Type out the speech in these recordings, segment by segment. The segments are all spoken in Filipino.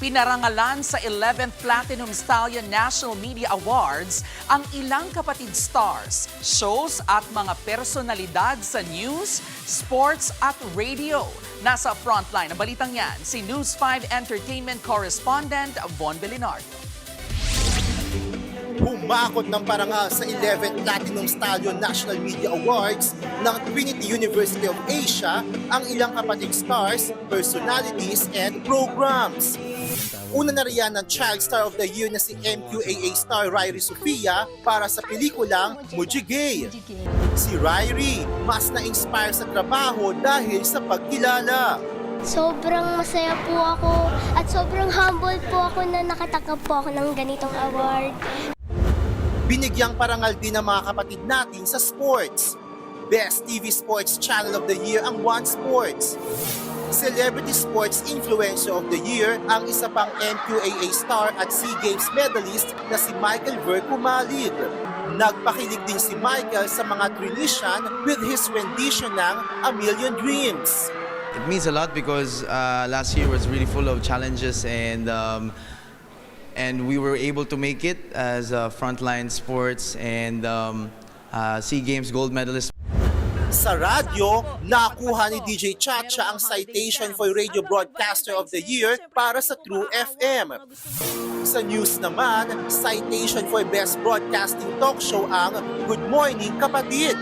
Pinarangalan sa 11th Platinum Stallion National Media Awards ang ilang kapatid stars, shows at mga personalidad sa news, sports at radio. Nasa frontline ng balitang yan, si News 5 Entertainment Correspondent Von Belinardo. Humakot ng parangal sa 11th Platinum Stallion National Media Awards ng Trinity University of Asia ang ilang kapatid stars, personalities, and programs. Una na riyan ng Child Star of the Year na si MQAA star Ryrie Sofia para sa pelikulang Mujigay. Si Ryrie mas na-inspire sa trabaho dahil sa pagkilala. Sobrang masaya po ako at sobrang humble po ako na nakatanggap po ako ng ganitong award. Binigyang parangal din ng mga kapatid natin sa sports. Best TV Sports Channel of the Year ang One Sports. Celebrity Sports Influencer of the Year ang isa pang MQAA star at SEA Games medalist na si Michael Ver Kumalig. Nagpakilig din si Michael sa mga Trinitian with his rendition ng A Million Dreams. It means a lot because last year was really full of challenges and we were able to make it as frontline sports and SEA Games gold medalist. Sa radyo, nakuha ni DJ Chacha ang citation for Radio Broadcaster of the Year para sa True FM. Sa news naman, citation for Best Broadcasting Talk Show ang Good Morning Kapatid.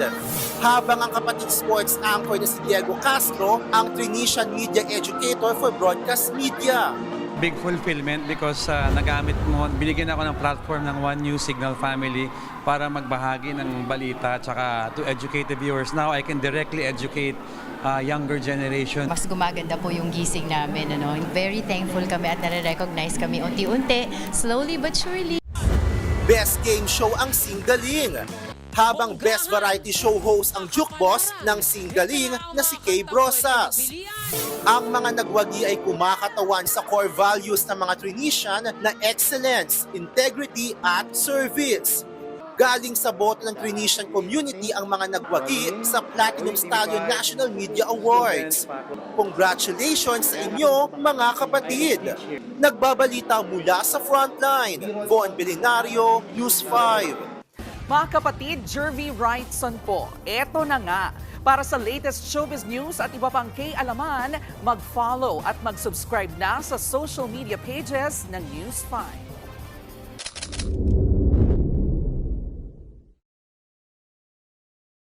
Habang ang kapatid sports anchor na si Diego Castro ang Trinitian Media Educator for Broadcast Media. Big fulfillment because nagamit mo, binigyan ako ng platform ng One News Signal family para magbahagi ng balita at to educate the viewers. Now I can directly educate younger generation. Mas gumaganda po yung gising namin. Very thankful kami at nare-recognize kami unti-unti, slowly but surely. Best Game Show ang Singaling. Habang Best Variety Show host ang Jukeboss ng Singaling na si Kay Brosas. Ang mga nagwagi ay kumakatawan sa core values ng mga Trinitian na excellence, integrity at service. Galing sa boto ng Trinitian community ang mga nagwagi sa Platinum Stallion National Media Awards. Congratulations sa inyo mga kapatid! Nagbabalita mula sa frontline, Von Belinario, News 5. Mga kapatid, Jervy Wrightson po. Eto na nga. Para sa latest showbiz news at iba pang K-alaman, mag-follow at mag-subscribe na sa social media pages ng News 5.